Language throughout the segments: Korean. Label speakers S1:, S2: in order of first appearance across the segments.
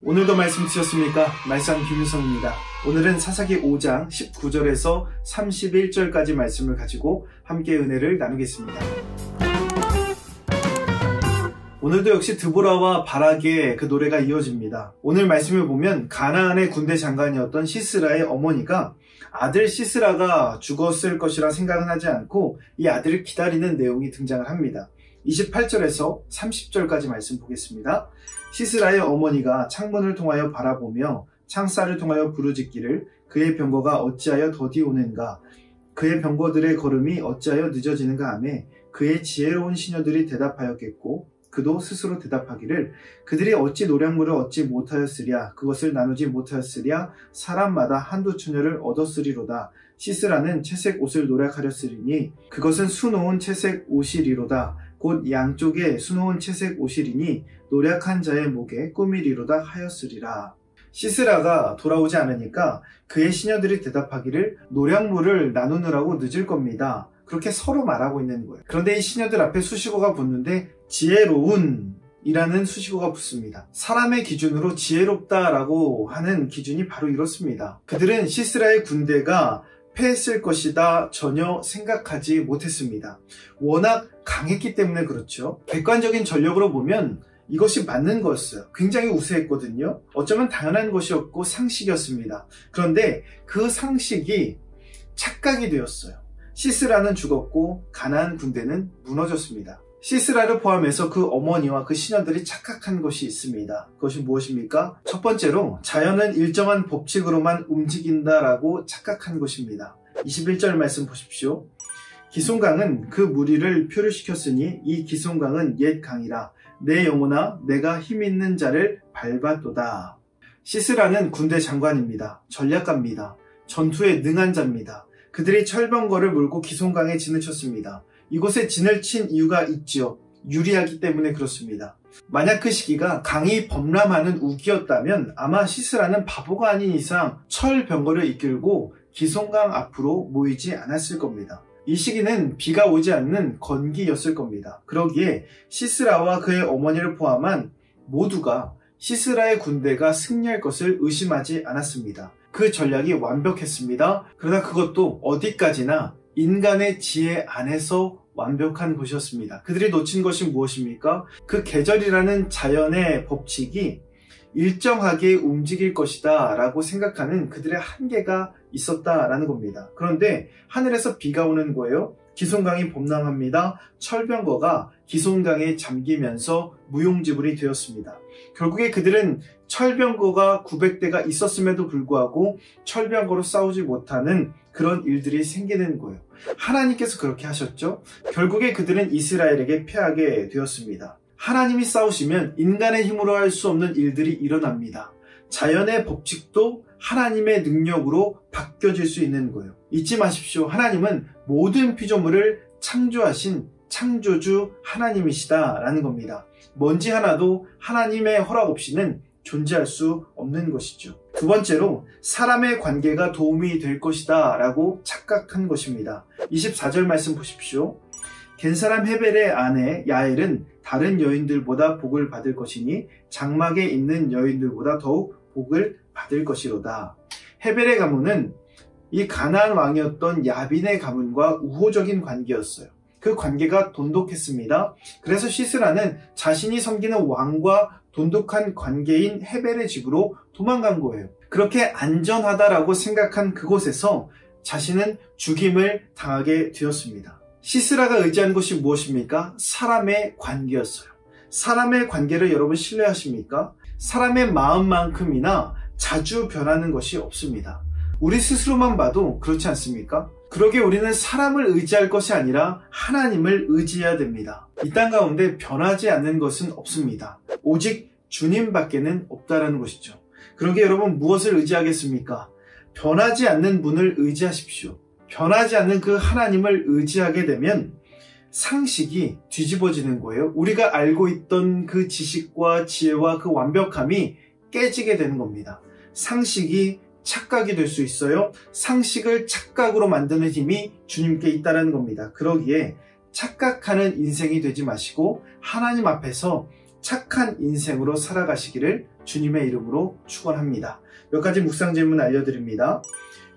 S1: 오늘도 말씀 드셨습니까? 말씀 김유성입니다. 오늘은 사사기 5장 19절에서 31절까지 말씀을 가지고 함께 은혜를 나누겠습니다. 오늘도 역시 드보라와 바락의 그 노래가 이어집니다. 오늘 말씀을 보면 가나안의 군대 장관이었던 시스라의 어머니가 아들 시스라가 죽었을 것이라 생각은 하지 않고 이 아들을 기다리는 내용이 등장을 합니다. 28절에서 30절까지 말씀 보겠습니다. 시스라의 어머니가 창문을 통하여 바라보며 창살을 통하여 부르짖기를 그의 병거가 어찌하여 더디 오는가, 그의 병거들의 걸음이 어찌하여 늦어지는가 하며 그의 지혜로운 시녀들이 대답하였겠고 그도 스스로 대답하기를 그들이 어찌 노량물을 얻지 못하였으랴, 그것을 나누지 못하였으랴, 사람마다 한두 처녀를 얻었으리로다. 시스라는 채색 옷을 노략하렸으리니 그것은 수놓은 채색 옷이리로다. 곧 양쪽에 수놓은 채색 옷이리니 노략한 자의 목에 꾸미리로다 하였으리라. 시스라가 돌아오지 않으니까 그의 시녀들이 대답하기를 노략물을 나누느라고 늦을 겁니다. 그렇게 서로 말하고 있는 거예요. 그런데 이 시녀들 앞에 수식어가 붙는데 지혜로운 이라는 수식어가 붙습니다. 사람의 기준으로 지혜롭다라고 하는 기준이 바로 이렇습니다. 그들은 시스라의 군대가 패했을 것이다 전혀 생각하지 못했습니다. 워낙 강했기 때문에 그렇죠. 객관적인 전력으로 보면 이것이 맞는 거였어요. 굉장히 우세했거든요. 어쩌면 당연한 것이었고 상식이었습니다. 그런데 그 상식이 착각이 되었어요. 시스라는 죽었고 가나안 군대는 무너졌습니다. 시스라를 포함해서 그 어머니와 그 시녀들이 착각한 것이 있습니다. 그것이 무엇입니까? 첫 번째로 자연은 일정한 법칙으로만 움직인다라고 착각한 것입니다. 21절 말씀 보십시오. 기송강은 그 무리를 표류시켰으니 이 기송강은 옛 강이라 내 영혼아 내가 힘있는 자를 밟았도다. 시스라는 군대 장관입니다. 전략가입니다. 전투에 능한 자입니다. 그들이 철병거를 몰고 기송강에 진을 쳤습니다. 이곳에 진을 친 이유가 있지요. 유리하기 때문에 그렇습니다. 만약 그 시기가 강이 범람하는 우기였다면 아마 시스라는 바보가 아닌 이상 철병거를 이끌고 기송강 앞으로 모이지 않았을 겁니다. 이 시기는 비가 오지 않는 건기였을 겁니다. 그러기에 시스라와 그의 어머니를 포함한 모두가 시스라의 군대가 승리할 것을 의심하지 않았습니다. 그 전략이 완벽했습니다. 그러나 그것도 어디까지나 인간의 지혜 안에서 완벽한 것이었습니다. 그들이 놓친 것이 무엇입니까? 그 계절이라는 자연의 법칙이 일정하게 움직일 것이다 라고 생각하는 그들의 한계가 있었다라는 겁니다. 그런데 하늘에서 비가 오는 거예요. 기송강이 범람합니다. 철병거가 기송강에 잠기면서 무용지물이 되었습니다. 결국에 그들은 철병거가 900대가 있었음에도 불구하고 철병거로 싸우지 못하는 그런 일들이 생기는 거예요. 하나님께서 그렇게 하셨죠. 결국에 그들은 이스라엘에게 패하게 되었습니다. 하나님이 싸우시면 인간의 힘으로 할 수 없는 일들이 일어납니다. 자연의 법칙도 하나님의 능력으로 바뀌어질 수 있는 거예요. 잊지 마십시오. 하나님은 모든 피조물을 창조하신 창조주 하나님이시다라는 겁니다. 먼지 하나도 하나님의 허락 없이는 존재할 수 없는 것이죠. 두 번째로 사람의 관계가 도움이 될 것이다 라고 착각한 것입니다. 24절 말씀 보십시오. 겐사람 헤벨의 아내 야엘은 다른 여인들보다 복을 받을 것이니 장막에 있는 여인들보다 더욱 복을 받을 것이로다. 헤벨의 가문은 이 가나안 왕이었던 야빈의 가문과 우호적인 관계였어요. 그 관계가 돈독했습니다. 그래서 시스라는 자신이 섬기는 왕과 돈독한 관계인 헤벨의 집으로 도망간 거예요. 그렇게 안전하다라고 생각한 그곳에서 자신은 죽임을 당하게 되었습니다. 시스라가 의지한 것이 무엇입니까? 사람의 관계였어요. 사람의 관계를 여러분 신뢰하십니까? 사람의 마음만큼이나 자주 변하는 것이 없습니다. 우리 스스로만 봐도 그렇지 않습니까? 그러기에 우리는 사람을 의지할 것이 아니라 하나님을 의지해야 됩니다. 이 땅 가운데 변하지 않는 것은 없습니다. 오직 주님밖에는 없다라는 것이죠. 그러기에 여러분 무엇을 의지하겠습니까? 변하지 않는 분을 의지하십시오. 변하지 않는 그 하나님을 의지하게 되면 상식이 뒤집어지는 거예요. 우리가 알고 있던 그 지식과 지혜와 그 완벽함이 깨지게 되는 겁니다. 상식이 착각이 될 수 있어요. 상식을 착각으로 만드는 힘이 주님께 있다는 겁니다. 그러기에 착각하는 인생이 되지 마시고 하나님 앞에서 착한 인생으로 살아가시기를 주님의 이름으로 축원합니다. 몇 가지 묵상 질문 알려드립니다.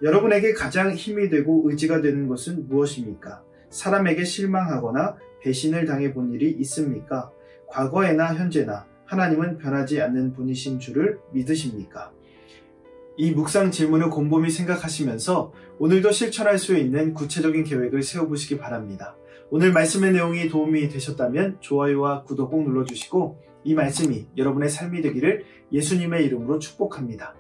S1: 여러분에게 가장 힘이 되고 의지가 되는 것은 무엇입니까? 사람에게 실망하거나 배신을 당해본 일이 있습니까? 과거에나 현재나 하나님은 변하지 않는 분이신 줄을 믿으십니까? 이 묵상 질문을 곰곰이 생각하시면서 오늘도 실천할 수 있는 구체적인 계획을 세워보시기 바랍니다. 오늘 말씀의 내용이 도움이 되셨다면 좋아요와 구독 꼭 눌러주시고 이 말씀이 여러분의 삶이 되기를 예수님의 이름으로 축복합니다.